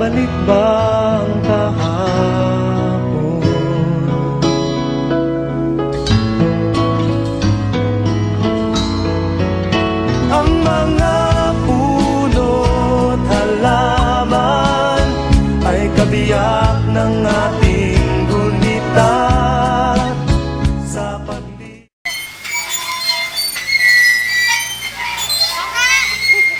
Babalik ba ang kahapon? Ang mga puno't halaman ay kabiyak ng ating gunita sa paglipas.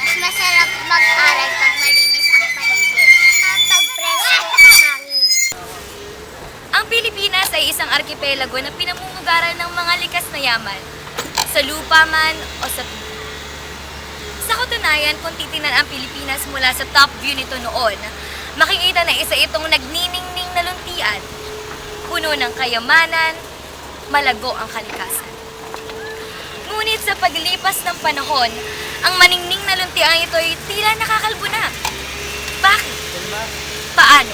Mas masarap mag-aral pag malinis ang paligid. Kapag presko ang hangin. Ang Pilipinas ay isang arkipelago na pinamumugaran ng mga likas na yaman, sa lupa man o sa tubig. Sa katunayan, kung titingnan ang Pilipinas mula sa top view nito noon, makikita na isa itong nagniningning na luntian, puno ng kayamanan, malago ang kalikasan. Ngunit sa paglipas ng panahon, ang maningning na luntiang ito ay tila nakakalbo na. Bakit? Paano?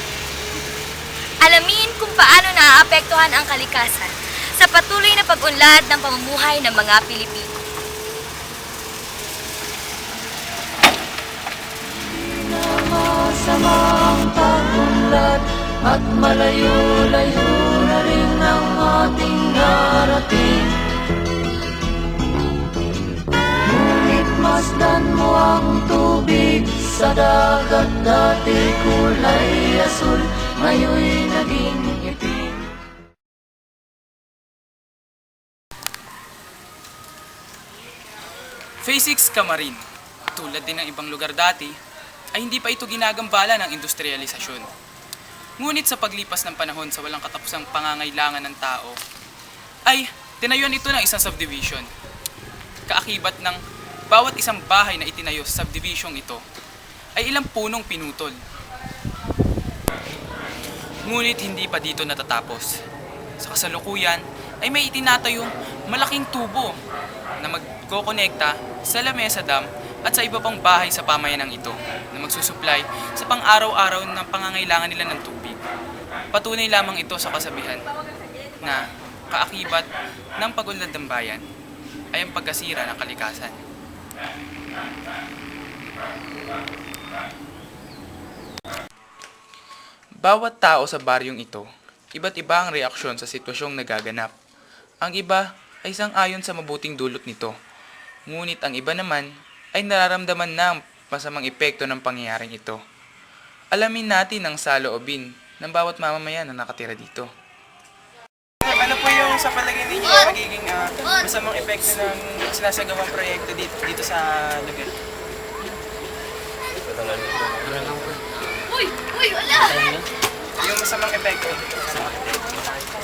Alamin kung paano naaapektuhan ang kalikasan sa patuloy na pag-unlad ng pamumuhay ng mga Pilipino. Masamang pag-unlad at malayo-layo na rin ang ating narating. Ngunit masdan mo ang tubig sa dagat, dati kulay asul, ngayon'y naging itim. Phase 6 Camarin, tulad din ng ibang lugar dati, ay hindi pa ito ginagambala ng industrialisasyon. Ngunit sa paglipas ng panahon sa walang katapusang pangangailangan ng tao, ay tinayuan ito ng isang subdivision. Kaakibat ng bawat isang bahay na itinayo sa subdivision ito, ay ilang punong pinutol. Ngunit hindi pa dito natatapos. Sa kasalukuyan, ay may itinatayong malaking tubo na magkokonekta sa Lamesa Dam at sa iba pang bahay sa pamayanang ito na magsusupply sa pang-araw-araw ng pangangailangan nila ng tubig. Patunay lamang ito sa kasabihan na kaakibat ng pag-unlad ng bayan ay ang pagkasira ng kalikasan. Bawat tao sa baryong ito, iba't iba ang reaksyon sa sitwasyong nagaganap. Ang iba ay sang-ayon sa mabuting dulot nito, ngunit ang iba naman ay nararamdaman na ang masamang epekto ng pangyayaring ito. Alamin natin ang saloobin ng bawat mamamayan na nakatira dito. Ano po yung sa palagay ninyo magiging masamang epekto ng sinasagawang proyekto dito sa lugar? Uy, wala! Yung masamang epekto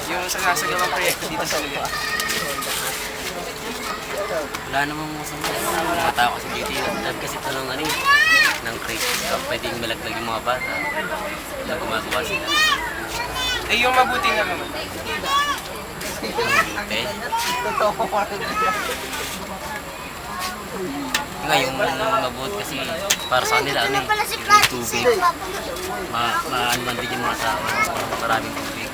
yung sinasagawang proyekto dito sa lugar. Wala namang masama. Mga tao kasi dito yung dahil kasi ito ng ng crate. Pwedeng malaglag yung mga bata na gumagawa sila. Eh yung mabuti naman. Okay? Ngayon, mabuti kasi para sa kanila, yung tubig. Maano din yung mga tao. Maraming tubig.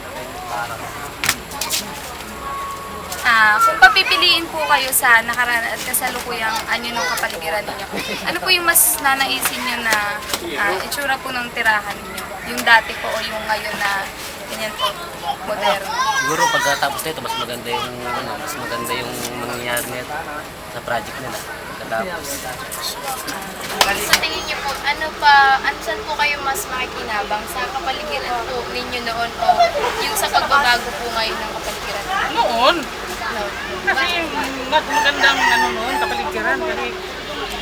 Kung papipiliin po kayo sa nakaraan at kasalukuyang anyo ng kapaligiran ninyo, ano po yung mas nanaisin nyo na itsura po ng tirahan ninyo? Yung dati po o yung ngayon na ganyan po, moderno? Siguro pagkatapos nito, mas maganda yung mangyayari nito sa project nila. Pagkatapos. Sa tingin niyo po, saan po kayo mas makikinabang? Sa kapaligiran po ninyo noon o yung sa pagbabago po ngayon ng kapaligiran? Noon. Kasi magandang noon, kapaligiran. Kasi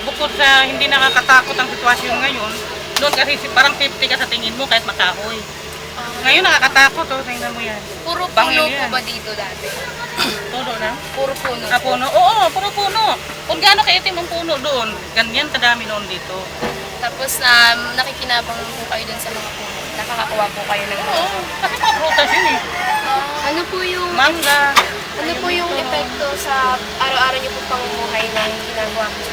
bukod sa hindi nakakatakot ang sitwasyon ngayon, doon kasi parang 50 ka sa tingin mo kahit makahoy. Ngayon nakakatakot, tingnan mo yan. Puro puno Bangin po yan. ba dito dati? Todo na? Puro puno. Puno? Oo, puro puno. Kung gaano kaitim ang puno doon, ganyan kadami noon dito. Tapos nakikinabang po kayo dun sa mga puno. Nakakakuha po kayo ng mga. Oo, kasi mga prutas yun eh. Ano po yung Mangga. ano po yung epekto sa araw-araw niyo po pamumuhay na ginagawa mo?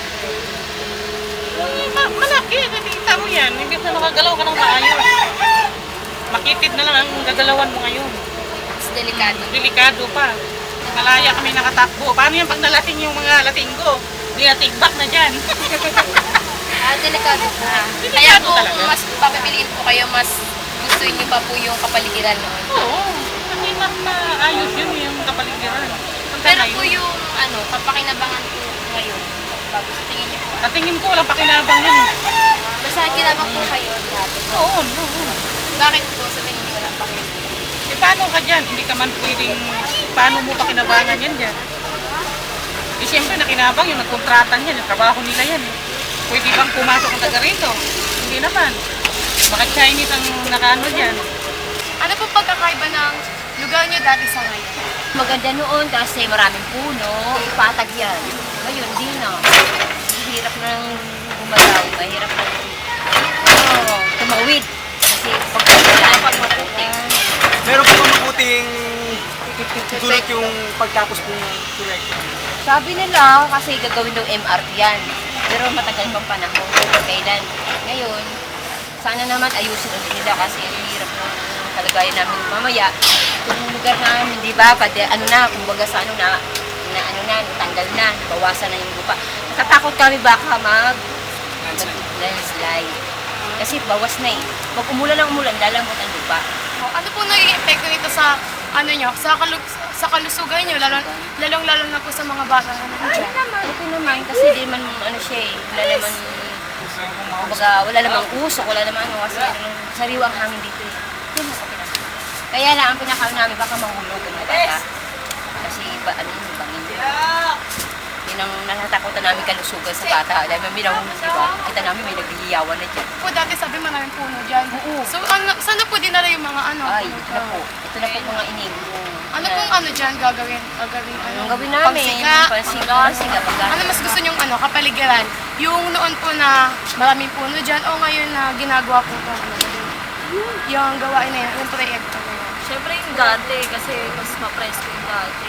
Malaki, nakikita mo yan. Hindi na makagalaw ka ng maayos. Makitid na lang ang gagalawan mo ngayon. Mas delikado. Delikado pa. Malaya kami nakatakbo. Paano yan pag nalasing yung mga lasinggo? Di na tigbak na dyan. Delikado po. Kaya Delikado po, talaga. mas papipiliin po kayo, mas gusto niyo pa po yung kapaligiran noon. Oo, kasi mas maayos yun yung kapaligiran. Pero po yung kapakinabangan po ngayon, bago sa tingin niyo po. Sa tingin ko, walang pakinabang yun. Basta kinabang po kayo dati. Oo. Bakit po sa tingin niyo walang pakinabang? Eh, paano ka dyan? Hindi ka man pwedeng, paano mo pakinabangan yan dyan? Eh, siyempre, nakinabang yung nagkontratan yan, yung trabaho nila yan. Pwede bang pumasok ang taga rito? Hindi naman. Baka Chinese ang nakaano dyan. Ano po pagkakaiba ng lugar niyo dati sa ngayon? Maganda noon kasi maraming puno, patag yan. Ngayon, di na. Hirap nang gumalaw, mahirap nang tumawid. Kasi pagkakalaan pag maputi. Meron po bang mabuting dulot yung pagtapos po ng proyekto? Sabi nila kasi gagawin daw MRT yan. Pero matagal pang panahon. Kailan? Ngayon, sana naman ayusin ulit nila kasi ang hirap ng kalagayan namin mamaya. Itong lugar namin, di ba? Kumbaga sa natanggal na, bawasan na yung lupa. Natatakot kami baka landslide. Kasi bawas na eh. Pag umulan ng umulan, lalambot ang lupa. Ano po naging epekto nito sa sa kalusugan niyo, lalong-lalo na po sa mga bata na nandiyan? Okay naman kasi di man siya eh. Wala namang usok, wala namang kasi sariwang hangin dito eh. Okay naman. Kaya lang, ang pinakaano namin baka mahulog ang bata. Kasi yung bangin. Yun ang natatakutan namin kalusugan sa bata. Dahil may minahulog, di ba? Kita namin may nagliyawan na dyan. Po dati sabi maraming puno dyan. Oo. So saan na po dinala yung mga Ay, puno ito na po. Ito na po mga inigo. Ano pong dyan gagawin? Anong gawin namin? Pansiga. Ano mas gusto nyong kapaligiran? Yung noon po na maraming puno dyan o ngayon na ginagawa po ito? Yung gawain na yun, yung proyekto na yun. Siyempre yung dati kasi mas ma-presko yung dati.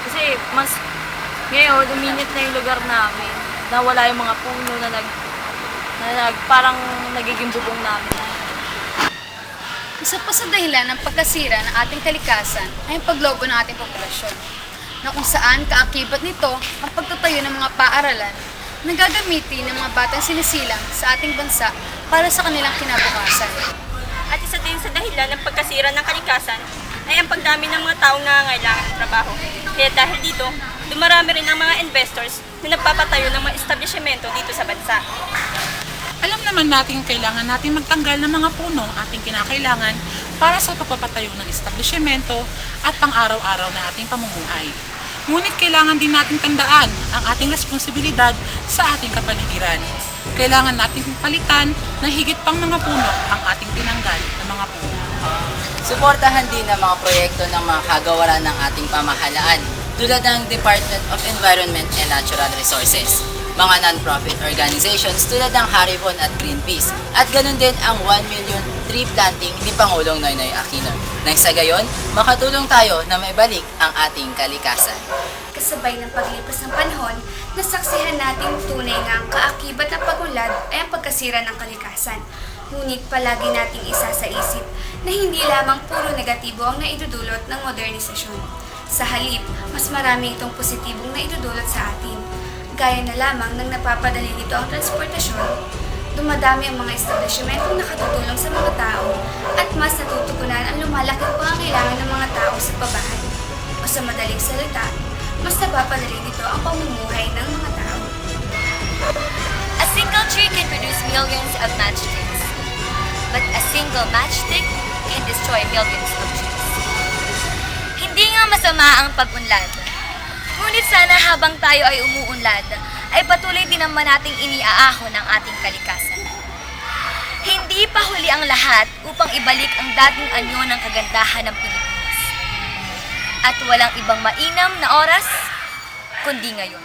Kasi mas ngayon, uminit na yung lugar namin. Nawala yung mga puno na parang nagiging bubong namin. Isa pa sa dahilan ng pagkasira ng ating kalikasan ay ang paglobo ng ating populasyon, na kung saan kaakibat nito ang pagtatayo ng mga paaralan na gagamitin ng mga batang sinisilang sa ating bansa para sa kanilang kinabukasan. At isa din sa dahilan ng pagkasira ng kalikasan ay ang pagdami ng mga taong nangangailangan ng trabaho. Kaya dahil dito, dumarami rin ang mga investors na nagpapatayo ng mga establishmento dito sa bansa. Alam naman natin kailangan natin magtanggal ng mga puno ating kinakailangan para sa pagpapatayo ng establishmento at pang-araw-araw na ating pamumuhay. Ngunit kailangan din natin tandaan ang ating responsibilidad sa ating kapaligiran. Kailangan natin palitan na higit pang mga puno ang ating tinanggal na mga puno. Suportahan din ang mga proyekto ng mga kagawaran ng ating pamahalaan tulad ng Department of Environment and Natural Resources, mga non-profit organizations tulad ng Haribon at Greenpeace, at ganun din ang 1 million tree planting ni Pangulong Noynoy Aquino. Nang sa gayon, makatulong tayo na maibalik ang ating kalikasan. Kasabay ng paglipas ng panahon, nasaksihan natin tunay nga ang kaakibat ng pag-unlad ay ang pagkasira ng kalikasan. Ngunit palagi nating isa sa isip na hindi lamang puro negatibo ang naidudulot ng modernisasyon. Sa halip, mas marami itong positibong naidudulot sa atin. Gaya na lamang ng napapadali nito ang transportasyon, dumadami ang mga establishmentong nakatutulong sa mga tao at mas natutugunan ang lumalaking pangangailangan ng mga tao sa pabahay. O sa madaling salita, mas napapadali nito ang pamumuhay ng mga tao. A single tree can produce millions of matchsticks, but a single matchstick can destroy millions of trees. Hindi nga masama ang pag-unlad. Ngunit sana habang tayo ay umuunlad, ay patuloy din naman nating iniaahon ang ating kalikasan. Hindi pa huli ang lahat upang ibalik ang dating anyo ng kagandahan ng Pilipinas. At walang ibang mainam na oras, kundi ngayon.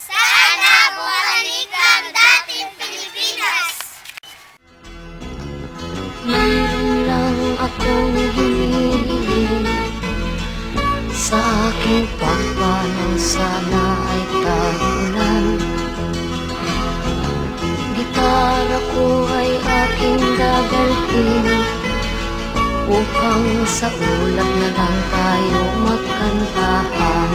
Sana bumalik ang dating Pilipinas! Meron lang akong hinihiling, sa aking pagpanaw sana ay tagulan. Gitara ko ay aking gagalhin, upang sa ulap na lang tayo magkantahan.